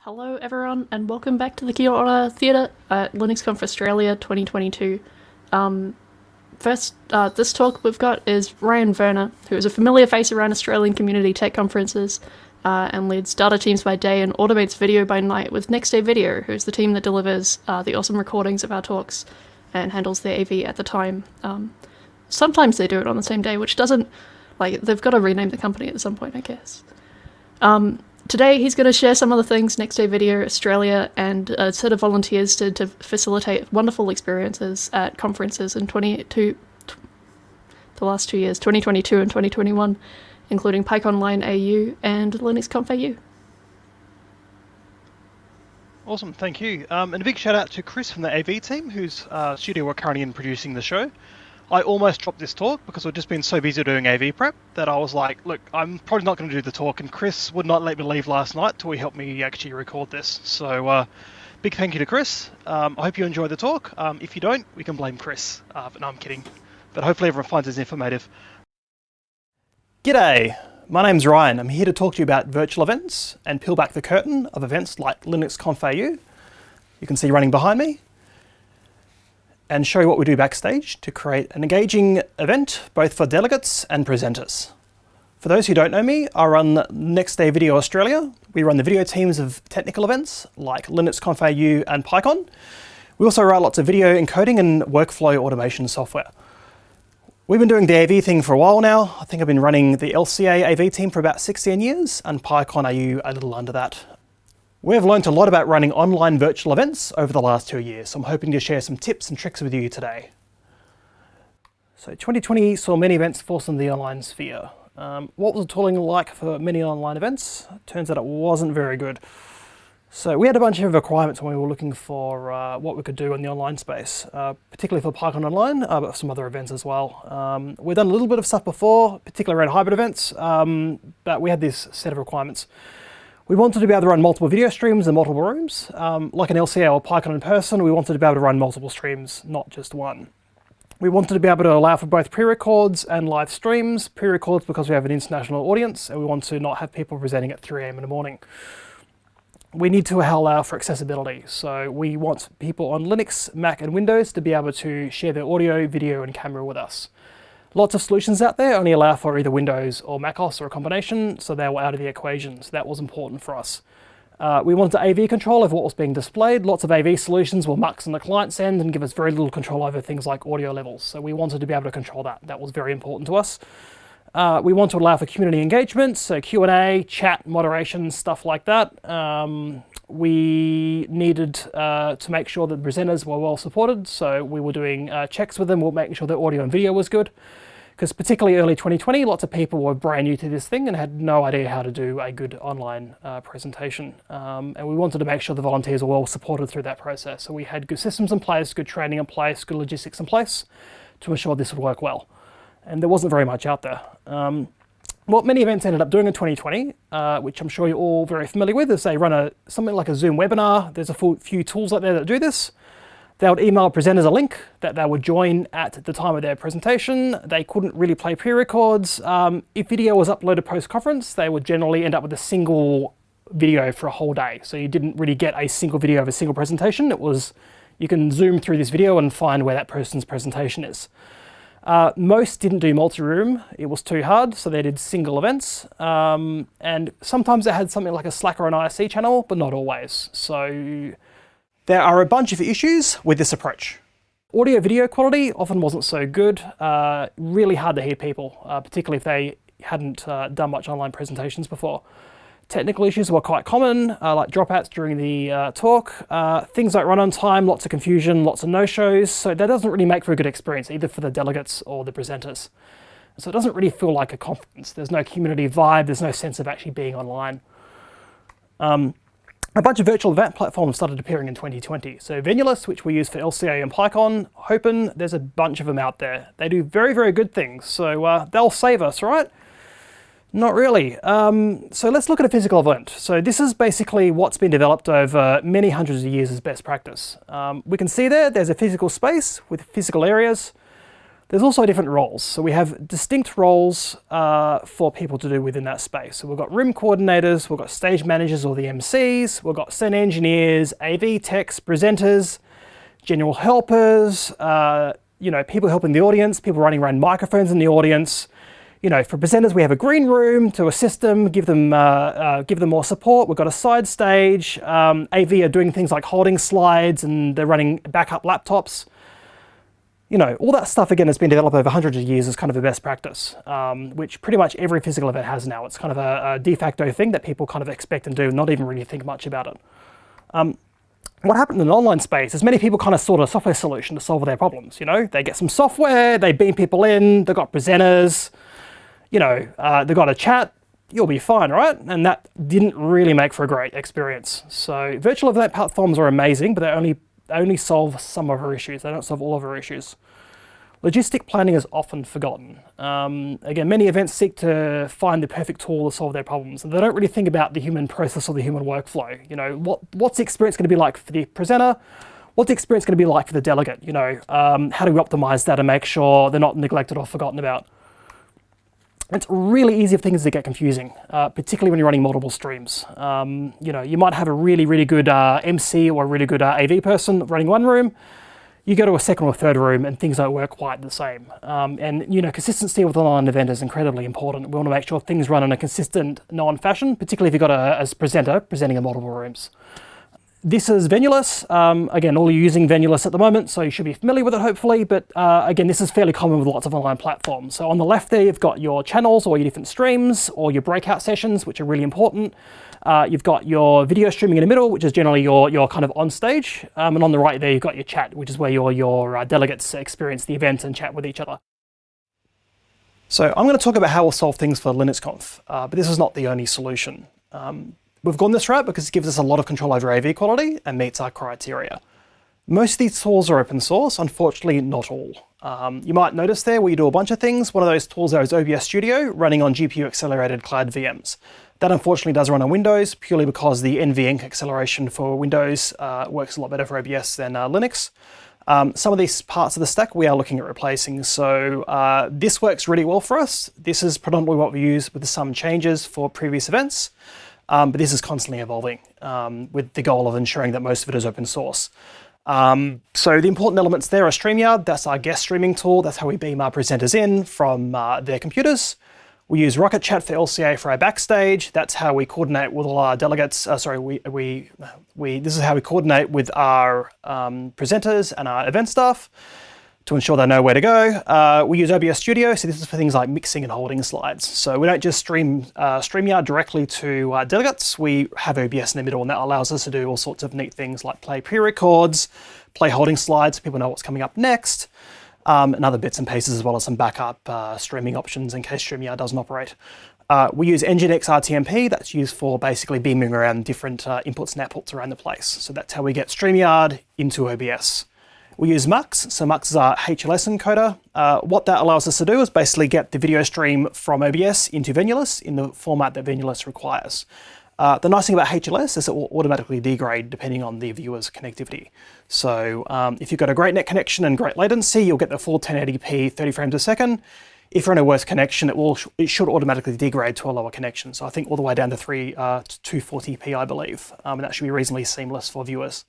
Hello everyone, and welcome back to the Kia Ora Theatre at linux.conf Australia 2022. This talk we've got is Ryan Verner, who is a familiar face around Australian community tech conferences and leads data teams by day and automates video by night with Next Day Video, who's the team that delivers the awesome recordings of our talks and handles the AV at the time. Sometimes they do it on the same day, which doesn't, they've got to rename the company at some point, I guess. Today he's going to share some of the things Next Day Video Australia and a set of volunteers did to facilitate wonderful experiences at conferences in the last 2 years, 2022 and 2021, including Pyconline AU and linux.conf.au. Awesome, thank you. And a big shout out to Chris from the AV team, whose studio we're currently in producing the show. I almost dropped this talk because we've just been so busy doing AV prep that I was like, look, I'm probably not going to do the talk, and Chris would not let me leave last night till he helped me actually record this. So big thank you to Chris. I hope you enjoy the talk. If you don't, we can blame Chris. No, I'm kidding. But hopefully everyone finds this informative. G'day, my name's Ryan. I'm here to talk to you about virtual events and peel back the curtain of events like linux.conf.au. You can see running behind me, and show you what we do backstage to create an engaging event, both for delegates and presenters. For those who don't know me, I run Next Day Video Australia. We run the video teams of technical events like linux.conf.au and Pycon. We also write lots of video encoding and workflow automation software. We've been doing the AV thing for a while now. I think I've been running the LCA AV team for about 16 years and Pycon AU a little under that. We've learned a lot about running online virtual events over the last 2 years, so I'm hoping to share some tips and tricks with you today. So 2020 saw many events forced into the online sphere. What was the tooling like for many online events? Turns out it wasn't very good. So we had a bunch of requirements when we were looking for what we could do in the online space, particularly for Pycon Online, but for some other events as well. We've done a little bit of stuff before, particularly around hybrid events, but we had this set of requirements. We wanted to be able to run multiple video streams in multiple rooms. Like an LCA or Pycon in person, we wanted to be able to run multiple streams, not just one. We wanted to be able to allow for both pre-records and live streams. Pre-records because we have an international audience and we want to not have people presenting at 3 AM in the morning. We need to allow for accessibility. So we want people on Linux, Mac and Windows to be able to share their audio, video and camera with us. Lots of solutions out there only allow for either Windows or macOS or a combination, so they were out of the equation. So that was important for us. We wanted AV control of what was being displayed. Lots of AV solutions will mux on the client's end and give us very little control over things like audio levels. So we wanted to be able to control that. That was very important to us. We want to allow for community engagement, so Q&A, chat, moderation, stuff like that. We needed to make sure that the presenters were well supported, so we were doing checks with them, we were making sure their audio and video was good. Because particularly early 2020, lots of people were brand new to this thing and had no idea how to do a good online presentation. And we wanted to make sure the volunteers were well supported through that process. So we had good systems in place, good training in place, good logistics in place to ensure this would work well. And there wasn't very much out there. What many events ended up doing in 2020, which I'm sure you're all very familiar with, is they run something like a Zoom webinar. There's a few tools out there that do this. They would email presenters a link that they would join at the time of their presentation. They couldn't really play pre-records. If video was uploaded post-conference, they would generally end up with a single video for a whole day. So you didn't really get a single video of a single presentation. It was, you can zoom through this video and find where that person's presentation is. Most didn't do multi-room. It was too hard, so they did single events. And sometimes they had something like a Slack or an IRC channel, but not always. So there are a bunch of issues with this approach. Audio video quality often wasn't so good, really hard to hear people, particularly if they hadn't done much online presentations before. Technical issues were quite common, like dropouts during the talk, things like run on time, lots of confusion, lots of no-shows, so that doesn't really make for a good experience, either for the delegates or the presenters. So it doesn't really feel like a conference. There's no community vibe, there's no sense of actually being online. A bunch of virtual event platforms started appearing in 2020. So Venulus, which we use for LCA and Pycon, Hopen, there's a bunch of them out there. They do very, very good things. So they'll save us, right? Not really. So let's look at a physical event. So this is basically what's been developed over many hundreds of years as best practice. We can see there's a physical space with physical areas. There's also different roles. So we have distinct roles for people to do within that space. So we've got room coordinators, we've got stage managers or the MCs, we've got scene engineers, AV techs, presenters, general helpers, people helping the audience, people running around microphones in the audience. For presenters, we have a green room to assist them, give them more support. We've got a side stage. AV are doing things like holding slides and they're running backup laptops. All that stuff, again, has been developed over hundreds of years as kind of a best practice, which pretty much every physical event has now. It's kind of a de facto thing that people kind of expect and do, not even really think much about it. What happened in an online space is many people kind of sought a software solution to solve their problems. They get some software, they beam people in, they've got presenters, they've got a chat, you'll be fine, right? And that didn't really make for a great experience. So virtual event platforms are amazing, but they only solve some of our issues. They don't solve all of our issues. Logistic planning is often forgotten. Again, many events seek to find the perfect tool to solve their problems, and they don't really think about the human process or the human workflow. What's the experience going to be like for the presenter? What's the experience going to be like for the delegate? How do we optimize that and make sure they're not neglected or forgotten about? It's really easy for things to get confusing, particularly when you're running multiple streams. You might have a really, really good MC or a really good AV person running one room. You go to a second or third room and things don't work quite the same. Consistency with an online event is incredibly important. We want to make sure things run in a consistent, known fashion, particularly if you've got a presenter presenting in multiple rooms. This is Venulus. Again, all you're using Venulus at the moment, so you should be familiar with it hopefully, but again, this is fairly common with lots of online platforms. So on the left there, you've got your channels or your different streams or your breakout sessions, which are really important. You've got your video streaming in the middle, which is generally your kind of on stage. And on the right there, you've got your chat, which is where your delegates experience the event and chat with each other. So I'm going to talk about how we'll solve things for LinuxConf, but this is not the only solution. We've gone this route because it gives us a lot of control over AV quality and meets our criteria. Most of these tools are open source, unfortunately not all. You might notice there where you do a bunch of things. One of those tools there is OBS Studio running on GPU accelerated cloud VMs. That unfortunately does run on Windows purely because the NVEnc acceleration for Windows works a lot better for OBS than Linux. Some of these parts of the stack we are looking at replacing. So this works really well for us. This is predominantly what we use with some changes for previous events. But this is constantly evolving with the goal of ensuring that most of it is open source. So the important elements there are StreamYard. That's our guest streaming tool. That's how we beam our presenters in from their computers. We use Rocket Chat for LCA for our Backstage. That's how we coordinate with all our delegates. This is how we coordinate with our presenters and our event staff to ensure they know where to go. We use OBS Studio, so this is for things like mixing and holding slides. So we don't just stream StreamYard directly to delegates, we have OBS in the middle, and that allows us to do all sorts of neat things like play pre-records, play holding slides so people know what's coming up next, and other bits and pieces, as well as some backup streaming options in case StreamYard doesn't operate. We use Nginx RTMP, that's used for basically beaming around different inputs and outputs around the place. So that's how we get StreamYard into OBS. We use Mux, so Mux is our HLS encoder. What that allows us to do is basically get the video stream from OBS into Venulus in the format that Venulus requires. The nice thing about HLS is it will automatically degrade depending on the viewer's connectivity. So if you've got a great net connection and great latency, you'll get the full 1080p 30 frames a second. If you're in a worse connection, it should automatically degrade to a lower connection. So I think all the way down to 240p, I believe. And that should be reasonably seamless for viewers.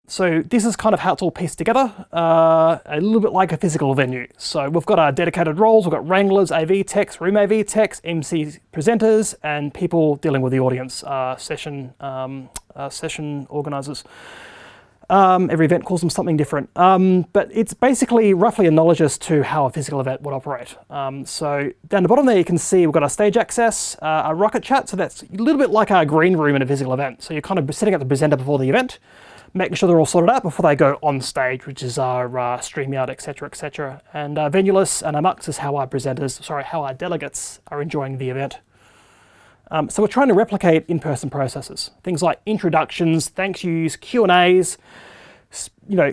So this is kind of how it's all pieced together, a little bit like a physical venue. So we've got our dedicated roles, we've got wranglers, AV techs, room AV techs, MC presenters, and people dealing with the audience, session organizers. Every event calls them something different, but it's basically roughly analogous to how a physical event would operate. So down the bottom there you can see we've got our stage access, our Rocket Chat, so that's a little bit like our green room in a physical event. So you're kind of setting up the presenter before the event, making sure they're all sorted out before they go on stage, which is our StreamYard, etc., etc. And Venulus and our Mux is how our delegates are enjoying the event. So we're trying to replicate in-person processes, things like introductions, thank yous, Q&As,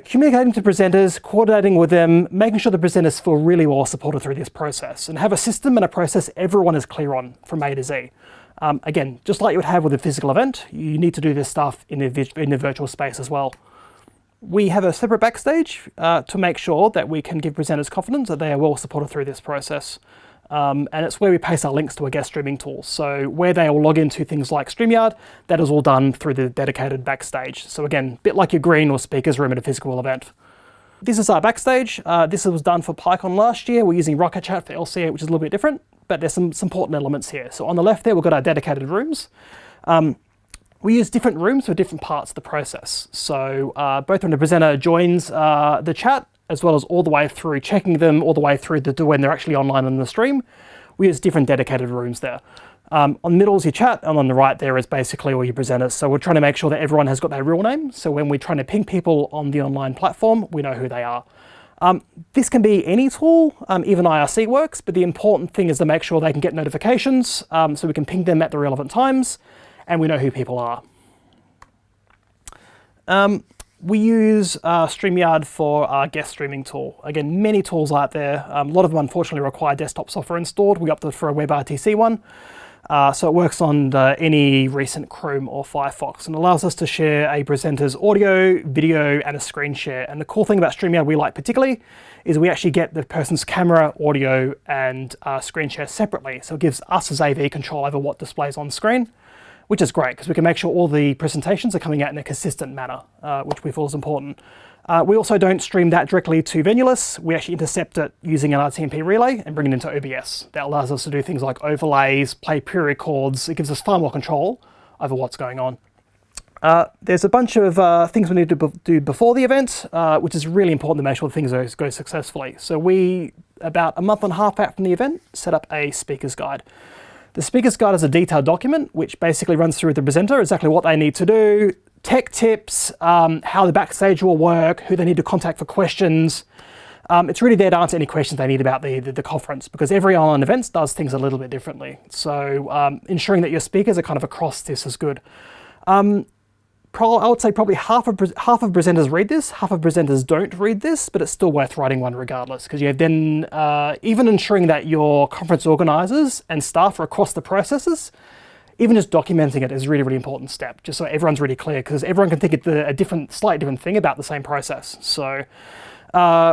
communicating to presenters, coordinating with them, making sure the presenters feel really well supported through this process, and have a system and a process everyone is clear on from A to Z. Again, just like you would have with a physical event, you need to do this stuff in the virtual space as well. We have a separate Backstage to make sure that we can give presenters confidence that they are well supported through this process. And it's where we paste our links to our guest streaming tools. So where they will log into things like StreamYard, that is all done through the dedicated Backstage. So again, a bit like your green or speakers room at a physical event. This is our Backstage. This was done for Pyconline last year. We're using Rocket Chat for LCA, which is a little bit different, but there's some important elements here. So on the left there, we've got our dedicated rooms. We use different rooms for different parts of the process. So both when the presenter joins the chat, as well as all the way through checking them, all the way through to when they're actually online in the stream, we use different dedicated rooms there. On the middle is your chat, and on the right there is basically all your presenters. So we're trying to make sure that everyone has got their real name. So when we're trying to ping people on the online platform, we know who they are. This can be any tool, even IRC works, but the important thing is to make sure they can get notifications so we can ping them at the relevant times, and we know who people are. We use StreamYard for our guest streaming tool. Again, many tools out there. A lot of them unfortunately require desktop software installed. We opted for a WebRTC one. So it works on any recent Chrome or Firefox and allows us to share a presenter's audio, video, and a screen share. And the cool thing about StreamYard we like particularly is we actually get the person's camera, audio, and screen share separately. So it gives us as AV control over what displays on screen, which is great because we can make sure all the presentations are coming out in a consistent manner, which we feel is important. We also don't stream that directly to Venulous. We actually intercept it using an RTMP relay and bring it into OBS. That allows us to do things like overlays, play pre-records. It gives us far more control over what's going on. There's a bunch of things we need to do before the event, which is really important to make sure things go successfully. So we, about a month and a half out from the event, set up a speaker's guide. The speaker's guide is a detailed document which basically runs through the presenter exactly what they need to do, tech tips, how the Backstage will work, who they need to contact for questions. It's really there to answer any questions they need about the conference because every online event does things a little bit differently. So ensuring that your speakers are kind of across this is good. I would say probably half of presenters read this, half of presenters don't read this, but it's still worth writing one regardless, because you have then even ensuring that your conference organisers and staff are across the processes, even just documenting it is a really, really important step, just so everyone's really clear, because everyone can think a slightly different thing about the same process. So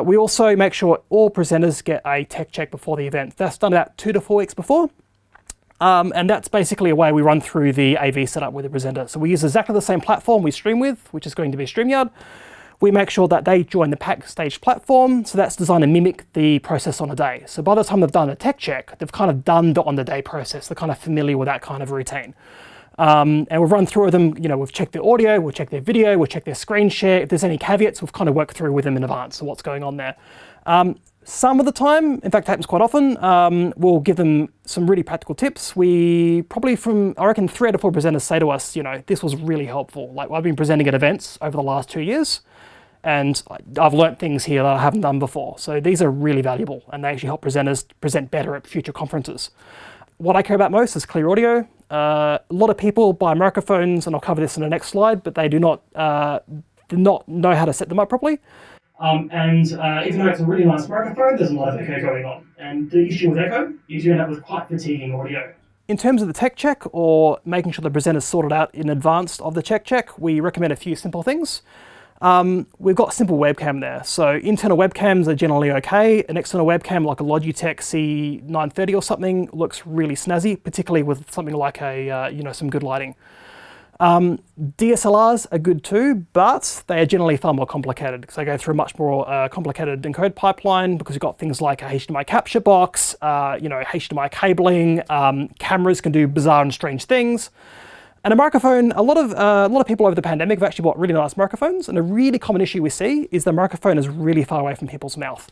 we also make sure all presenters get a tech check before the event. That's done about 2 to 4 weeks before. And that's basically a way we run through the AV setup with the presenter. So we use exactly the same platform we stream with, which is going to be StreamYard. We make sure that they join the Backstage platform, so that's designed to mimic the process on a day. So by the time they've done a tech check, they've kind of done the on-the-day process. They're kind of familiar with that kind of routine. And we've run through them, we've checked their audio, we'll check their video, we'll check their screen share. If there's any caveats, we've kind of worked through with them in advance of what's going on there. Some of the time, in fact it happens quite often, we'll give them some really practical tips. We probably I reckon 3 out of 4 presenters say to us, this was really helpful. Like I've been presenting at events over the last 2 years and I've learnt things here that I haven't done before. So these are really valuable and they actually help presenters present better at future conferences. What I care about most is clear audio. A lot of people buy microphones, and I'll cover this in the next slide, but they do not know how to set them up properly. Even though it's a really nice microphone, there's a lot of echo going on. And the issue with echo is you end up with quite fatiguing audio. In terms of the tech check or making sure the presenter's sorted out in advance of the tech check, we recommend a few simple things. We've got simple webcam there. So internal webcams are generally okay. An external webcam like a Logitech C930 or something looks really snazzy, particularly with something like some good lighting. DSLRs are good too, but they are generally far more complicated because they go through a much more complicated encode pipeline because you've got things like a HDMI capture box, HDMI cabling, cameras can do bizarre and strange things. And a microphone, a lot of people over the pandemic have actually bought really nice microphones, and a really common issue we see is the microphone is really far away from people's mouth.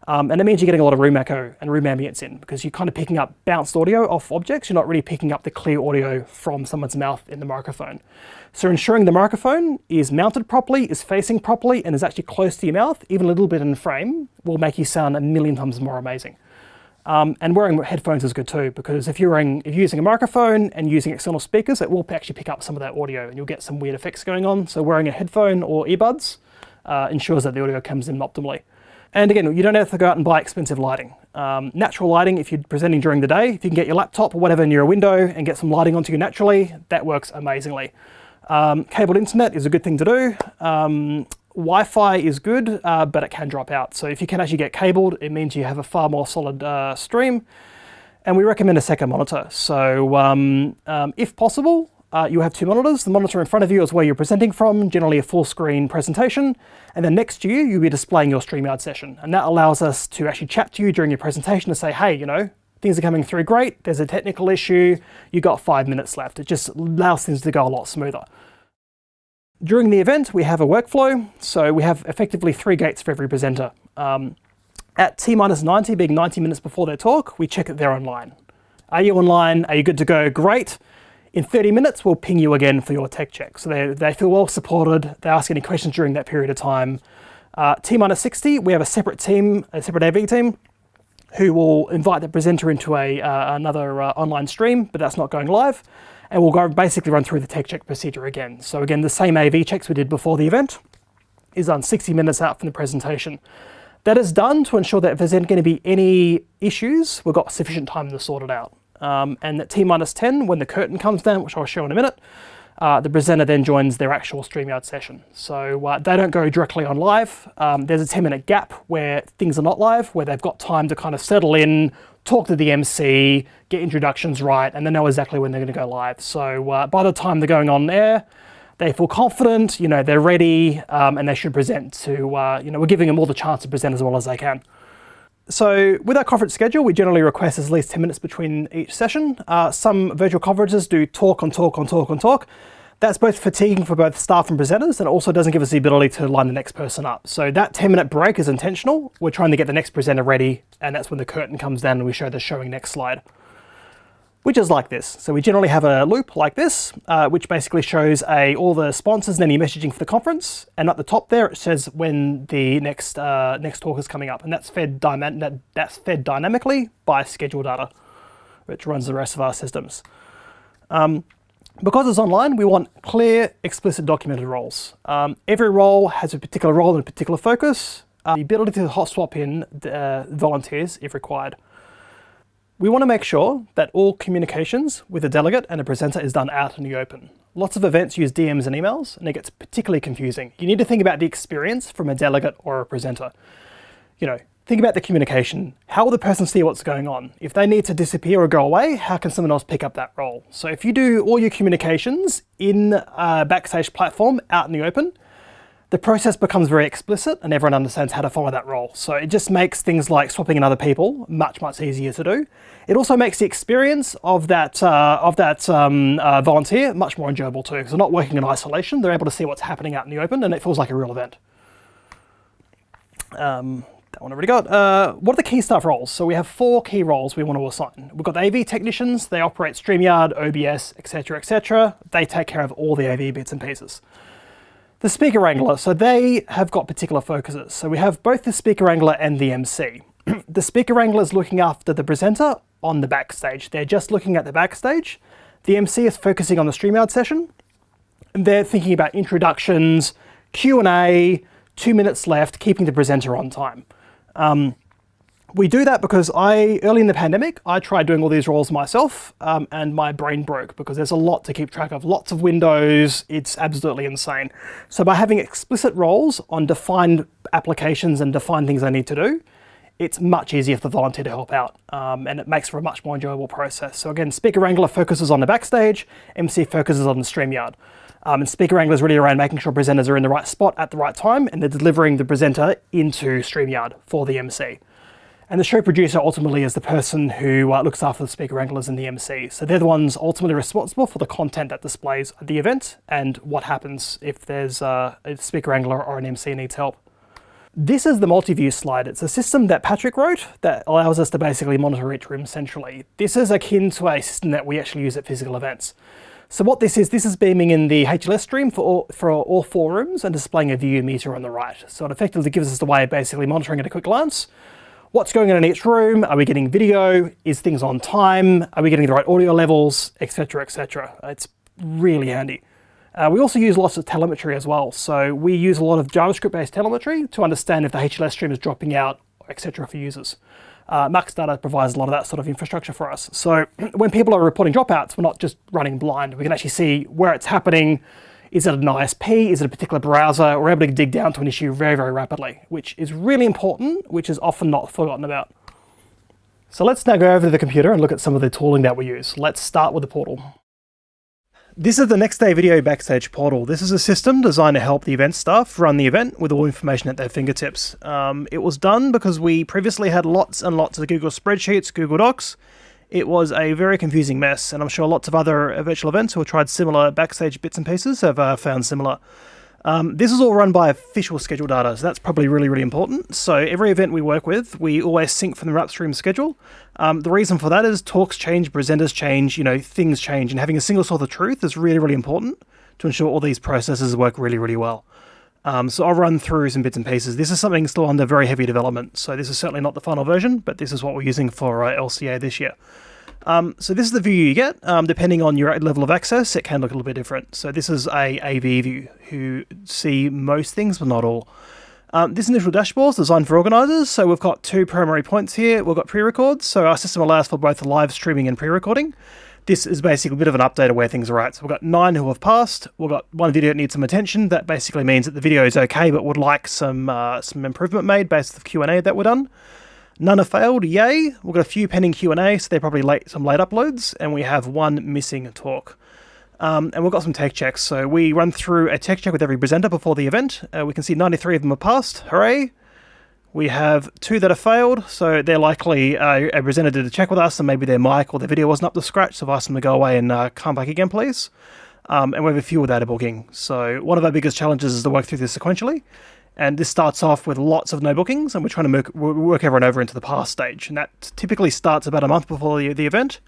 And it means you're getting a lot of room echo and room ambience in because you're kind of picking up bounced audio off objects. You're not really picking up the clear audio from someone's mouth in the microphone. So ensuring the microphone is mounted properly, is facing properly, and is actually close to your mouth, even a little bit in frame, will make you sound a million times more amazing. And wearing headphones is good too, because if you're using a microphone and using external speakers, it will actually pick up some of that audio and you'll get some weird effects going on. So wearing a headphone or earbuds ensures that the audio comes in optimally. And again, you don't have to go out and buy expensive lighting. Natural lighting, if you're presenting during the day, if you can get your laptop or whatever near a window and get some lighting onto you naturally, that works amazingly. Cabled internet is a good thing to do. Wi-Fi is good, but it can drop out. So if you can actually get cabled, it means you have a far more solid stream. And we recommend a second monitor. So if possible, you have 2 monitors. The monitor in front of you is where you're presenting from, generally a full screen presentation. And then next to you, you'll be displaying your StreamYard session. And that allows us to actually chat to you during your presentation and say, hey, you know, things are coming through great. There's a technical issue. You got 5 minutes left. It just allows things to go a lot smoother. During the event, we have a workflow. So we have effectively 3 gates for every presenter. At T-90, being 90 minutes before their talk, we check that they're online. Are you online? Are you good to go? Great. In 30 minutes, we'll ping you again for your tech check. So they feel well supported. They ask any questions during that period of time. T-60, we have a separate team, a separate AV team, who will invite the presenter into another online stream, but that's not going live. And we'll basically run through the tech check procedure again. So again, the same AV checks we did before the event is done 60 minutes out from the presentation. That is done to ensure that if there's going to be any issues, we've got sufficient time to sort it out. And at T-10, when the curtain comes down, which I'll show in a minute, the presenter then joins their actual StreamYard session. So they don't go directly on live. There's a 10-minute gap where things are not live, where they've got time to kind of settle in, talk to the MC, get introductions right, and they know exactly when they're going to go live. So by the time they're going on air, they feel confident, you know, they're ready, and they should present to, you know, we're giving them all the chance to present as well as they can. So with our conference schedule, we generally request at least 10 minutes between each session. Some virtual conferences do talk on talk on talk on talk. That's both fatiguing for both staff and presenters, and it also doesn't give us the ability to line the next person up. So that 10-minute break is intentional. We're trying to get the next presenter ready, and that's when the curtain comes down and we show the showing next slide, which is like this. So we generally have a loop like this, which basically shows all the sponsors and any messaging for the conference. And at the top there, it says when the next talk is coming up. And that's fed dynamically by schedule data, which runs the rest of our systems. Because it's online, we want clear, explicit documented roles. Every role has a particular role and a particular focus. The ability to hot swap in volunteers if required. We want to make sure that all communications with a delegate and a presenter is done out in the open. Lots of events use DMs and emails, and it gets particularly confusing. You need to think about the experience from a delegate or a presenter. You know, think about the communication. How will the person see what's going on? If they need to disappear or go away, how can someone else pick up that role? So if you do all your communications in a Backstage platform out in the open, the process becomes very explicit and everyone understands how to follow that role. So it just makes things like swapping in other people much, much easier to do. It also makes the experience of that volunteer much more enjoyable too, because they're not working in isolation. They're able to see what's happening out in the open and it feels like a real event. That one I already got. What are the key staff roles? So we have 4 key roles we want to assign. We've got the AV technicians. They operate StreamYard, OBS, etc., etc. They take care of all the AV bits and pieces. The speaker wrangler, so they have got particular focuses. So we have both the speaker wrangler and the MC. The speaker wrangler is looking after the presenter on the backstage. They're just looking at the backstage. The MC is focusing on the StreamYard session. And they're thinking about introductions, Q&A, 2 minutes left, keeping the presenter on time. We do that because early in the pandemic, I tried doing all these roles myself and my brain broke because there's a lot to keep track of, lots of windows, it's absolutely insane. So by having explicit roles on defined applications and defined things I need to do, it's much easier for the volunteer to help out and it makes for a much more enjoyable process. So again, Speaker Wrangler focuses on the backstage, MC focuses on the StreamYard. And Speaker Wrangler is really around making sure presenters are in the right spot at the right time and they're delivering the presenter into StreamYard for the MC. And the show producer ultimately is the person who looks after the speaker wranglers and the MC. So they're the ones ultimately responsible for the content that displays at the event and what happens if there's a speaker wrangler or an MC needs help. This is the multi-view slide. It's a system that Patrick wrote that allows us to basically monitor each room centrally. This is akin to a system that we actually use at physical events. So what this is beaming in the HLS stream for all 4 rooms and displaying a view meter on the right. So it effectively gives us the way of basically monitoring at a quick glance. What's going on in each room? Are we getting video? Is things on time? Are we getting the right audio levels? Etc, etc. It's really handy. We also use lots of telemetry as well. So we use a lot of JavaScript-based telemetry to understand if the HLS stream is dropping out, etc. for users. Max Data provides a lot of that sort of infrastructure for us. So when people are reporting dropouts, we're not just running blind. We can actually see where it's happening. Is it an ISP? Is it a particular browser? We're able to dig down to an issue very, very rapidly, which is really important, which is often not forgotten about. So let's now go over to the computer and look at some of the tooling that we use. Let's start with the portal. This is the Next Day Video Backstage portal. This is a system designed to help the event staff run the event with all information at their fingertips. It was done because we previously had lots and lots of Google spreadsheets, Google Docs. It was a very confusing mess, and I'm sure lots of other virtual events who have tried similar Backstage bits and pieces have found similar. This is all run by official schedule data, so that's probably really, really important. So every event we work with, we always sync from the upstream schedule. The reason for that is talks change, presenters change, things change, and having a single source of truth is really, really important to ensure all these processes work really, really well. So I'll run through some bits and pieces. This is something still under very heavy development, so this is certainly not the final version, but this is what we're using for LCA this year. So this is the view you get. Depending on your level of access, it can look a little bit different. So this is a AV view, who see most things, but not all. This initial dashboard is designed for organisers. So we've got two primary points here. We've got pre-record. So our system allows for both live streaming and pre-recording. This is basically a bit of an update of where things are at. So we've got 9 who have passed. We've got one video that needs some attention. That basically means that the video is okay, but would like some improvement made based on the Q&A that were done. None have failed, yay. We've got a few pending Q&A, so they're probably some late uploads, and we have 1 missing talk. And we've got some tech checks. So we run through a tech check with every presenter before the event. We can see 93 of them have passed, hooray. We have 2 that have failed, so they're likely a presenter did a check with us, and maybe their mic or their video wasn't up to scratch, so I've asked them to go away and come back again, please. And we have a few without a booking. So one of our biggest challenges is to work through this sequentially. And this starts off with lots of no bookings, and we're trying to work everyone over into the pass stage. And that typically starts about a month before the event.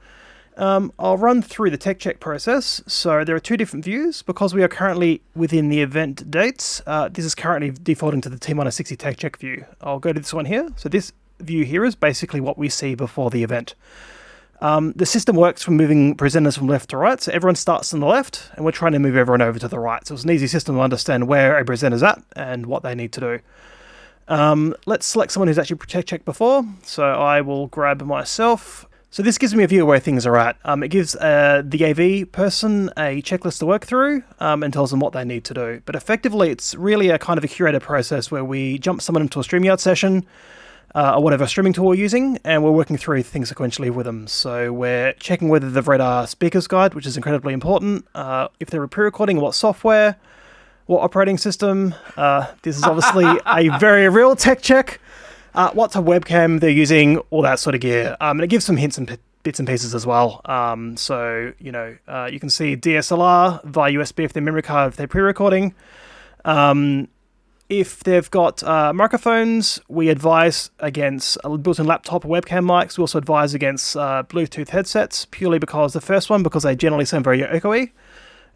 I'll run through the tech check process. So there are 2 different views. Because we are currently within the event dates, this is currently defaulting to the T-60 tech check view. I'll go to this one here. So this view here is basically what we see before the event. The system works from moving presenters from left to right, so everyone starts on the left, and we're trying to move everyone over to the right. So it's an easy system to understand where a presenter's at and what they need to do. Let's select someone who's actually checked before, so I will grab myself. So this gives me a view of where things are at. It gives the AV person a checklist to work through and tells them what they need to do. But effectively, it's really a kind of a curated process where we jump someone into a StreamYard session, or whatever streaming tool we're using, and we're working through things sequentially with them. So we're checking whether they've read our speakers guide, which is incredibly important. If they're pre-recording, what software, what operating system. This is obviously a very real tech check. What type of webcam they're using, all that sort of gear. And it gives some hints and bits and pieces as well. So, you can see DSLR via USB if they're memory card, if they're pre-recording. If they've got microphones, we advise against a built-in laptop or webcam mics. We also advise against Bluetooth headsets, purely because they generally sound very echoey.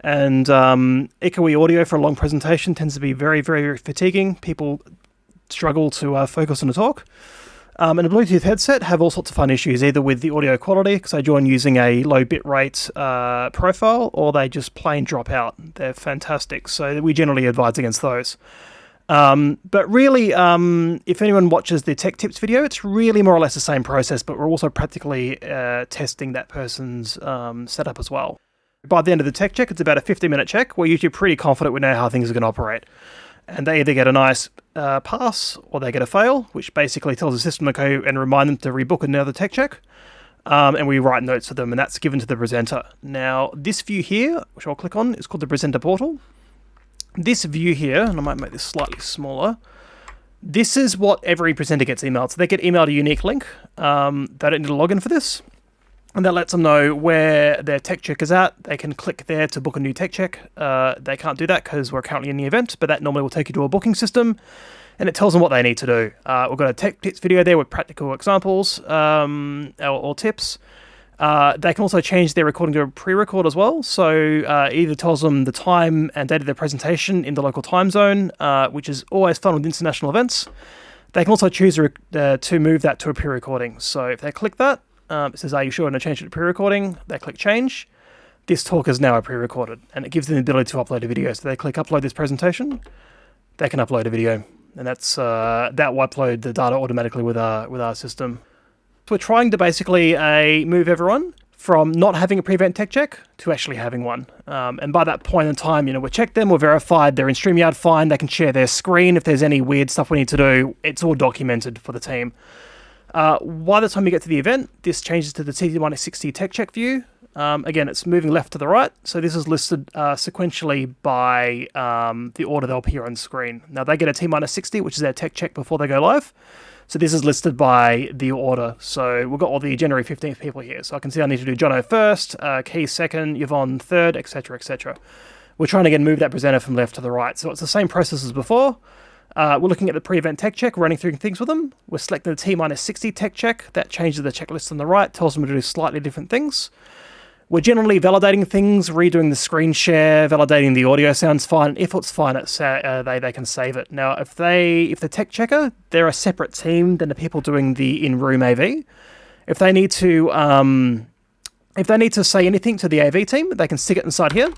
And echoey audio for a long presentation tends to be very, very, very fatiguing. People struggle to focus on a talk. And a Bluetooth headset have all sorts of fun issues, either with the audio quality, because they join using a low bitrate profile, or they just plain drop out. They're fantastic, so we generally advise against those. But really, if anyone watches the tech tips video, it's really more or less the same process, but we're also practically testing that person's setup as well. By the end of the tech check, it's about a 50-minute check. We're usually pretty confident we know how things are going to operate. And they either get a nice pass or they get a fail, which basically tells the system to go and remind them to rebook another tech check. And we write notes for them, and that's given to the presenter. Now, this view here, which I'll click on, is called the presenter portal. This view here, and I might make this slightly smaller, this is what every presenter gets emailed. So they get emailed a unique link. They don't need to log in for this. And that lets them know where their tech check is at. They can click there to book a new tech check. They can't do that because we're currently in the event, but that normally will take you to a booking system, and it tells them what they need to do. We've got a tech tips video there with practical examples or tips. They can also change their recording to a pre-record as well. So either tells them the time and date of their presentation in the local time zone, which is always fun with international events. They can also choose to move that to a pre-recording. So if they click that, it says, are you sure? And I change it to pre-recording. They click change. This talk is now pre-recorded, and it gives them the ability to upload a video. So they click upload this presentation, they can upload a video, and that will upload the data automatically with our system. So we're trying to basically move everyone from not having a Preevent tech check to actually having one. And by that point in time, we've checked them, we're verified, they're in StreamYard fine, they can share their screen. If there's any weird stuff we need to do, it's all documented for the team. By the time you get to the event, this changes to the T-60 tech check view. Again, it's moving left to the right. So this is listed sequentially by the order they'll appear on screen. Now they get a T-60, which is their tech check before they go live. So this is listed by the order. So we've got all the January 15th people here. So I can see I need to do Jono first, Keith second, Yvonne third, etc., etc. We're trying to move that presenter from left to the right. So it's the same process as before. We're looking at the pre-event tech check, running through things with them. We're selecting the T-60 tech check. That changes the checklist on the right, tells them to do slightly different things. We're generally validating things, redoing the screen share, validating the audio sounds fine. If it's fine, they can save it. Now, if the tech checker, they're a separate team than the people doing the in-room AV. If they need to say anything to the AV team, they can stick it inside here,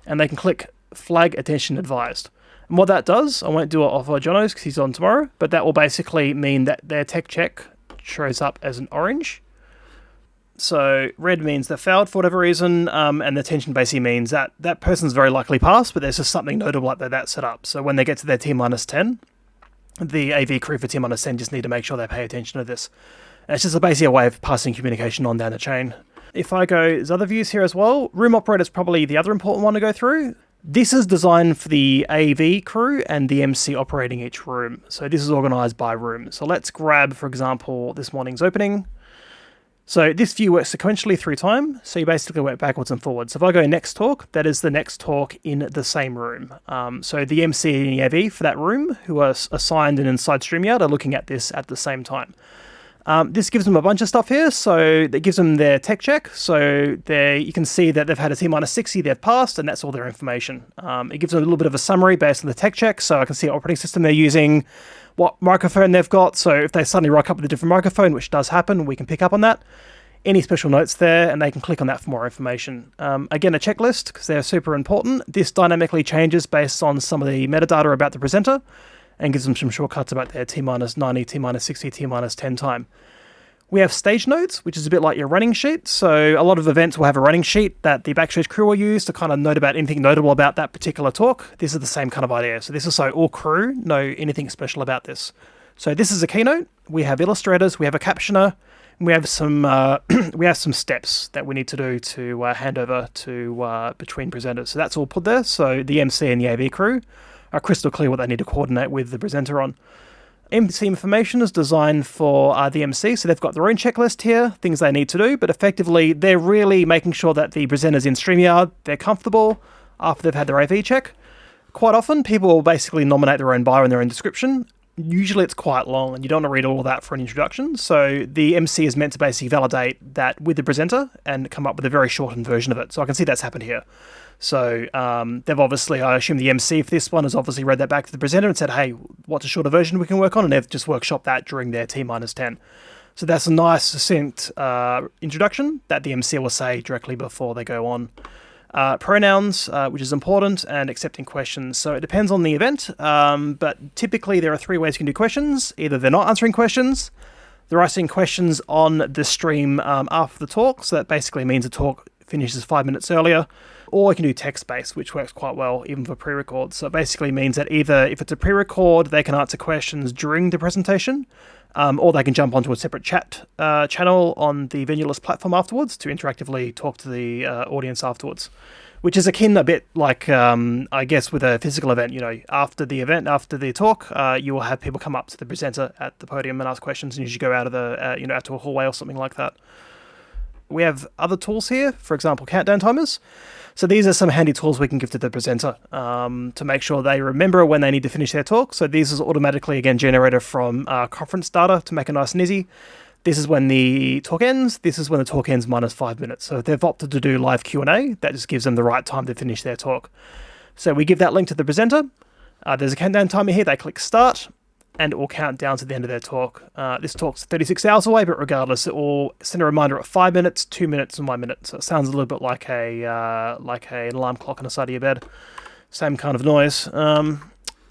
and they can click Flag Attention Advised. And what that does, I won't do it off Jono's because he's on tomorrow, but that will basically mean that their tech check shows up as an orange. So red means they're failed for whatever reason, and the attention basically means that that person's very likely passed, but there's just something notable like that set up. So when they get to their T-10, the AV crew for T-10 just need to make sure they pay attention to this. And it's just basically a way of passing communication on down the chain. If I go, there's other views here as well. Room operator is probably the other important one to go through. This is designed for the AV crew and the MC operating each room. So this is organized by room. So let's grab, for example, this morning's opening. So this view works sequentially through time, so you basically work backwards and forwards. So if I go next talk, that is the next talk in the same room. So the MC and the AV for that room, who are assigned and inside StreamYard, are looking at this at the same time. This gives them a bunch of stuff here, so that gives them their tech check. So you can see that they've had a T-60, they've passed, and that's all their information. It gives them a little bit of a summary based on the tech check, so I can see what operating system they're using, what microphone they've got. So if they suddenly rock up with a different microphone, which does happen, we can pick up on that. Any special notes there, and they can click on that for more information. Again, a checklist, because they're super important. This dynamically changes based on some of the metadata about the presenter, and gives them some shortcuts about their T-90, T-60, T-10 time. We have stage notes, which is a bit like your running sheet. So a lot of events will have a running sheet that the Backstage crew will use to kind of note about anything notable about that particular talk. This is the same kind of idea. So this is so all crew know anything special about this. So this is a keynote. We have illustrators, we have a captioner, and we have some steps that we need to do to hand over to between presenters. So that's all put there. So the MC and the AV crew are crystal clear what they need to coordinate with the presenter on. MC information is designed for the MC, so they've got their own checklist here, things they need to do, but effectively they're really making sure that the presenter's in StreamYard, they're comfortable after they've had their AV check. Quite often, people will basically nominate their own bio and their own description. Usually it's quite long, and you don't want to read all of that for an introduction, so the MC is meant to basically validate that with the presenter and come up with a very shortened version of it. So I can see that's happened here. So they've obviously, I assume the MC for this one has obviously read that back to the presenter and said, hey, what's a shorter version we can work on? And they've just workshopped that during their T-10. So that's a nice, succinct introduction that the MC will say directly before they go on. Pronouns, which is important, and accepting questions. So it depends on the event, but typically there are three ways you can do questions. Either they're not answering questions, they're asking questions on the stream after the talk, so that basically means the talk finishes 5 minutes earlier, or you can do text-based, which works quite well even for pre-record. So it basically means that either if it's a pre-record, they can answer questions during the presentation, or they can jump onto a separate chat channel on the Venulist platform afterwards to interactively talk to the audience afterwards, which is akin a bit like, I guess, with a physical event. After the event, after the talk, you will have people come up to the presenter at the podium and ask questions, and you should go out of the, out to a hallway or something like that. We have other tools here, for example, countdown timers. So these are some handy tools we can give to the presenter to make sure they remember when they need to finish their talk. So these is automatically, again, generated from conference data to make it nice and easy. This is when the talk ends. This is when the talk ends minus 5 minutes. So if they've opted to do live Q&A, that just gives them the right time to finish their talk. So we give that link to the presenter. There's a countdown timer here. They click start, and it will count down to the end of their talk. This talk's 36 hours away, but regardless, it will send a reminder at 5 minutes, 2 minutes, and 1 minute. So it sounds a little bit like an alarm clock on the side of your bed. Same kind of noise.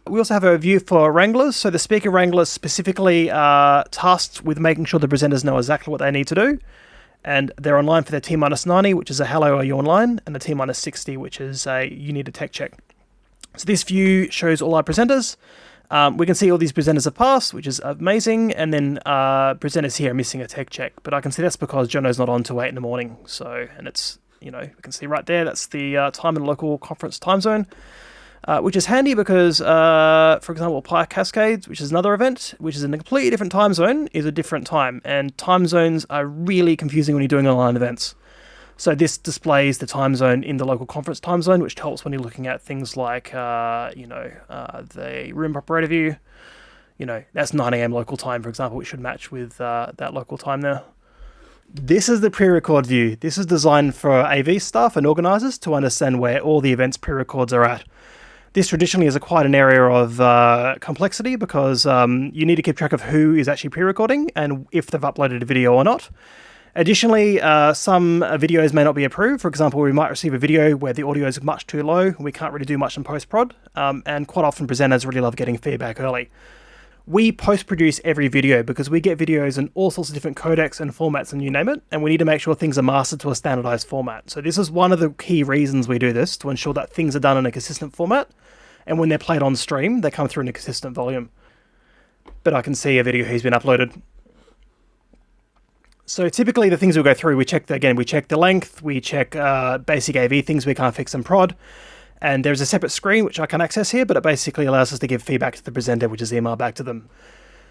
We also have a view for wranglers. So the speaker wranglers specifically are tasked with making sure the presenters know exactly what they need to do. And they're online for their T-90, which is a hello, are you online? And the T-60, which is a you need a tech check. So this view shows all our presenters. We can see all these presenters have passed, which is amazing. And then presenters here are missing a tech check. But I can see that's because Jono's not on till 8 in the morning. So, and it's, we can see right there, that's the time and local conference time zone. Which is handy because, for example, Cascades, which is another event, which is in a completely different time zone, is a different time. And time zones are really confusing when you're doing online events. So this displays the time zone in the local conference time zone, which helps when you're looking at things like, the room operator view. That's 9 a.m. local time, for example, which should match with that local time there. This is the pre-record view. This is designed for AV staff and organisers to understand where all the events pre-records are at. This traditionally is quite an area of complexity because you need to keep track of who is actually pre-recording and if they've uploaded a video or not. Additionally, some videos may not be approved. For example, we might receive a video where the audio is much too low. We can't really do much in post-prod. And quite often presenters really love getting feedback early. We post-produce every video because we get videos in all sorts of different codecs and formats and you name it, and we need to make sure things are mastered to a standardized format. So this is one of the key reasons we do this, to ensure that things are done in a consistent format, and when they're played on stream, they come through in a consistent volume. But I can see a video has been uploaded. So typically the things we'll go through, we check the length, we check basic AV things we can't fix in prod. And there's a separate screen which I can access here, but it basically allows us to give feedback to the presenter, which is emailed back to them.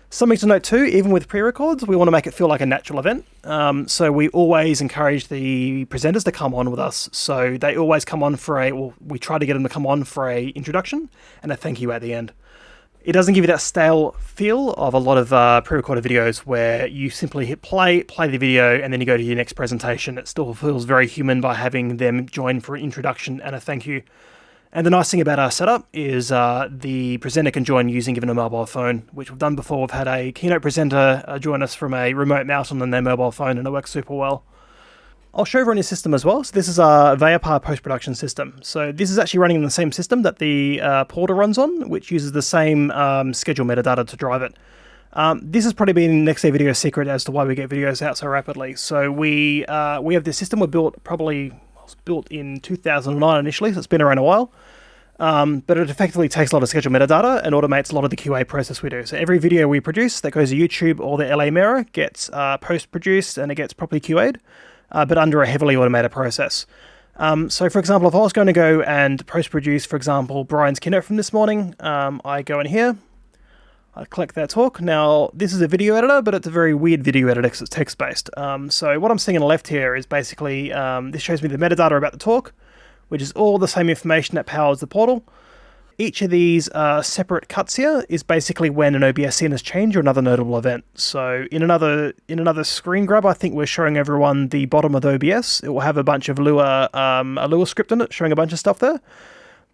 Something to note too, even with pre-records, we want to make it feel like a natural event. So we always encourage the presenters to come on with us. So they always come on we try to get them to come on for a introduction and a thank you at the end. It doesn't give you that stale feel of a lot of pre-recorded videos where you simply hit play the video, and then you go to your next presentation. It still feels very human by having them join for an introduction and a thank you. And the nice thing about our setup is the presenter can join using even a mobile phone, which we've done before. We've had a keynote presenter join us from a remote mountain on their mobile phone, and it works super well. I'll show everyone your system as well. So this is our Vayapar post-production system. So this is actually running in the same system that the portal runs on, which uses the same schedule metadata to drive it. This has probably been Next Day Video's secret as to why we get videos out so rapidly. So we have this system built in 2009 initially, so it's been around a while. But it effectively takes a lot of schedule metadata and automates a lot of the QA process we do. So every video we produce that goes to YouTube or the LA Mirror gets post-produced and it gets properly QA'd, but under a heavily automated process. So for example, if I was going to go and post-produce, for example, Brian's keynote from this morning, I go in here, I click that talk. Now, this is a video editor, but it's a very weird video editor because it's text-based. So what I'm seeing on the left here is basically, this shows me the metadata about the talk, which is all the same information that powers the portal. Each of these separate cuts here is basically when an OBS scene has changed or another notable event. So in another screen grab, I think we're showing everyone the bottom of the OBS. It will have a bunch of a Lua script in it, showing a bunch of stuff there.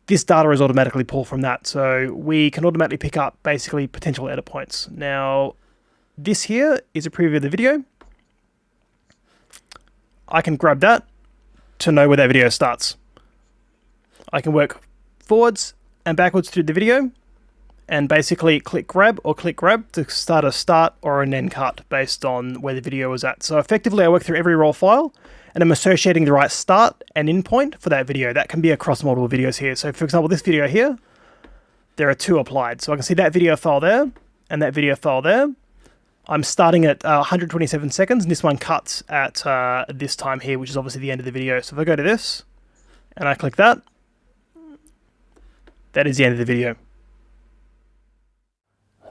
This data is automatically pulled from that, so we can automatically pick up basically potential edit points. Now, this here is a preview of the video. I can grab that to know where that video starts. I can work forwards and backwards through the video and basically click grab to start a start or an end cut based on where the video was at. So effectively I work through every raw file and I'm associating the right start and end point for that video. That can be across multiple videos here. So for example, this video here, there are two applied. So I can see that video file there and that video file there. I'm starting at 127 seconds and this one cuts at this time here, which is obviously the end of the video. So if I go to this and I click that, that is the end of the video.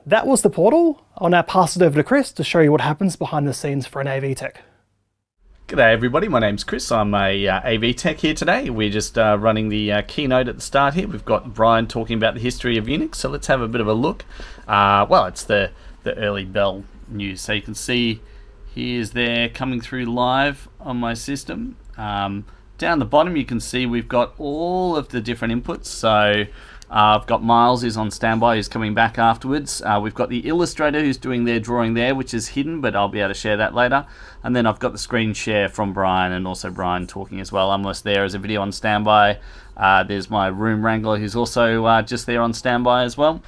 That was the portal. I'll now pass it over to Chris to show you what happens behind the scenes for an AV tech. G'day everybody, my name's Chris. I'm a AV tech here today. We're just running the keynote at the start here. We've got Brian talking about the history of Unix, so let's have a bit of a look. Well, it's the early bell news. So you can see here's there coming through live on my system. Down the bottom you can see we've got all of the different inputs. So I've got Miles who's on standby, who's coming back afterwards. We've got the illustrator who's doing their drawing there, which is hidden, but I'll be able to share that later. And then I've got the screen share from Brian, and also Brian talking as well. Almost there as a video on standby. There's my room wrangler who's also just there on standby as well.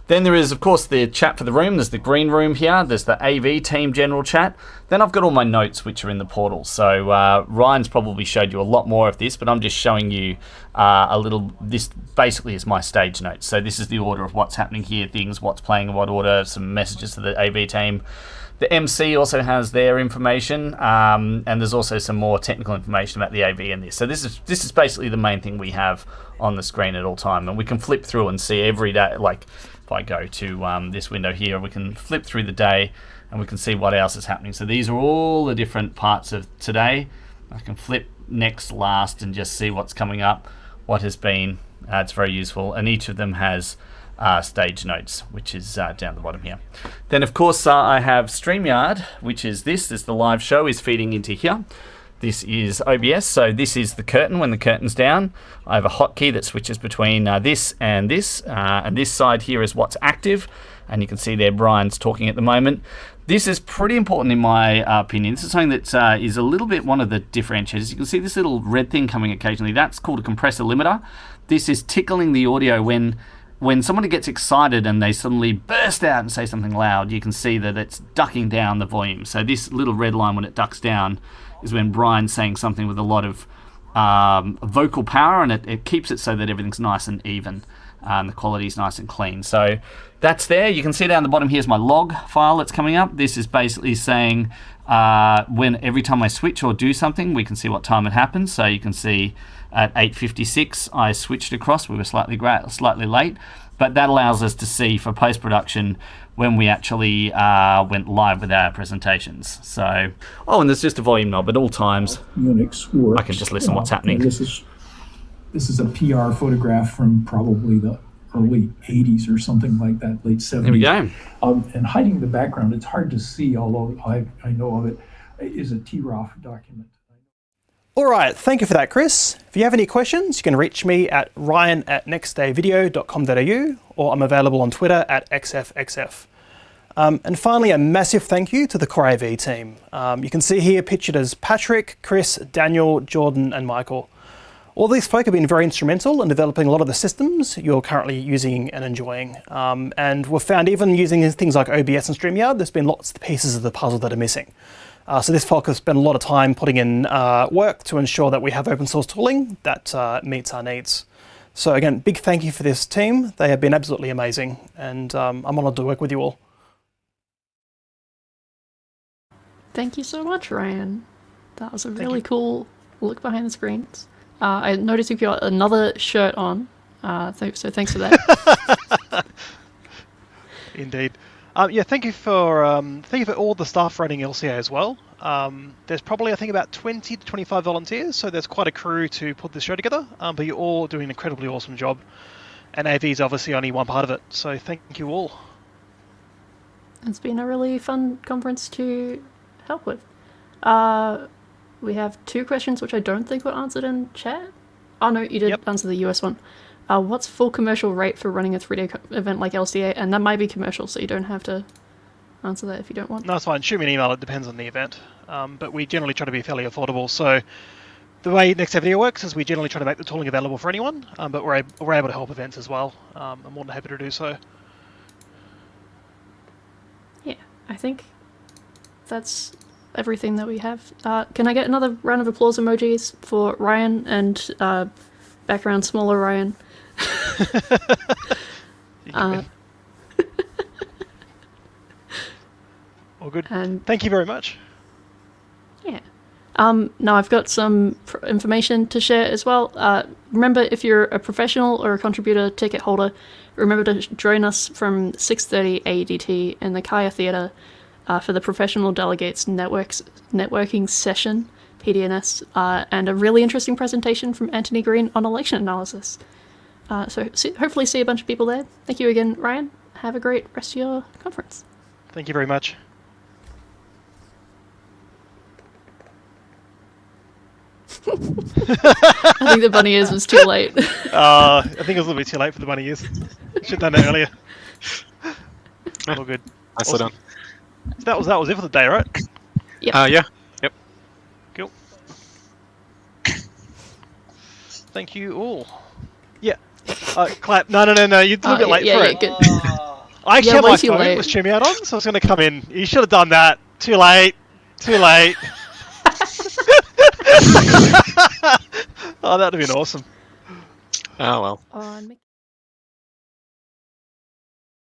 Then there is, of course, the chat for the room. There's the green room here. There's the AV team general chat. Then I've got all my notes, which are in the portal. So Ryan's probably showed you a lot more of this, but I'm just showing you a little. This basically is my stage notes. So this is the order of what's happening here, things, what's playing in what order, some messages to the AV team. The MC also has their information, and there's also some more technical information about the AV in this. So this is basically the main thing we have on the screen at all time, and we can flip through and see every day. Like if I go to this window here, we can flip through the day, and we can see what else is happening. So these are all the different parts of today. I can flip next, last, and just see what's coming up, what has been. It's very useful, and each of them has stage notes, which is down the bottom here. Then of course I have StreamYard, which is this is the live show is feeding into here. This is OBS, so this is the curtain when the curtain's down. I have a hotkey that switches between this, and this side here is what's active, and you can see there Brian's talking at the moment. This is pretty important in my opinion. This is something that is a little bit one of the differentiators. You can see this little red thing coming occasionally. That's called a compressor limiter. This is tickling the audio when somebody gets excited and they suddenly burst out and say something loud. You can see that it's ducking down the volume. So this little red line, when it ducks down, is when Brian's saying something with a lot of vocal power, and it keeps it so that everything's nice and even, and the quality is nice and clean. So that's there. You can see down the bottom here's my log file that's coming up. This is basically saying when every time I switch or do something, we can see what time it happens. So you can see at 8:56 I switched across. We were slightly late, but that allows us to see for post-production when we actually went live with our presentations. So, and there's just a volume knob at all times. Unix works. I can just listen what's happening. This is a PR photograph from probably the early 80s or something like that, late 70s. Here we go. And hiding the background, it's hard to see, although I know of it, is a TROF document. All right, thank you for that, Chris. If you have any questions, you can reach me at ryan@nextdayvideo.com.au, or I'm available on Twitter at xfxf. And finally, a massive thank you to the Core AV team. You can see here pictured as Patrick, Chris, Daniel, Jordan, and Michael. All these folk have been very instrumental in developing a lot of the systems you're currently using and enjoying. And we've found even using things like OBS and StreamYard, there's been lots of pieces of the puzzle that are missing. So this folk has spent a lot of time putting in work to ensure that we have open source tooling that meets our needs. So again, big thank you for this team. They have been absolutely amazing, and I'm honoured to work with you all. Thank you so much, Ryan. That was a really cool look behind the screens. I noticed you've got another shirt on, so thanks for that. Indeed. Yeah, thank you for all the staff running LCA as well. There's probably, I think, about 20 to 25 volunteers, so there's quite a crew to put this show together, but you're all doing an incredibly awesome job, and AV is obviously only one part of it, so thank you all. It's been a really fun conference to help with. We have 2 questions which I don't think were answered in chat. Oh no, you did answer the US one. What's full commercial rate for running a 3-day event like LCA? And that might be commercial, so you don't have to answer that if you don't want. No, it's fine. Shoot me an email. It depends on the event. But we generally try to be fairly affordable. So the way Next Day Video works is we generally try to make the tooling available for anyone, but we're able to help events as well. I'm more than happy to do so. Yeah, I think that's everything that we have. Can I get another round of applause emojis for Ryan and background smaller Ryan? All good. And thank you very much. Yeah. Now I've got some information to share as well. Remember, if you're a professional or a contributor ticket holder, remember to join us from 6:30 AEDT in the Kaya Theatre for the Professional Delegates Networking Session, PDNS, and a really interesting presentation from Anthony Green on election analysis. So hopefully see a bunch of people there. Thank you again, Ryan. Have a great rest of your conference. Thank you very much. I think the bunny ears was too late. I think it was a little bit too late for the bunny ears. Should have done that earlier. All good. Nicely done. So that was it for the day, right? Yep. Yeah. Yep. Cool. Thank you all. Yeah. Clap. No. You're a little bit late for it. Yeah, good. I actually Yeah, had way my too phone late. with streaming out on, so I was going to come in. You should have done that. Too late. Too late. Oh, that would have been awesome. Oh well. On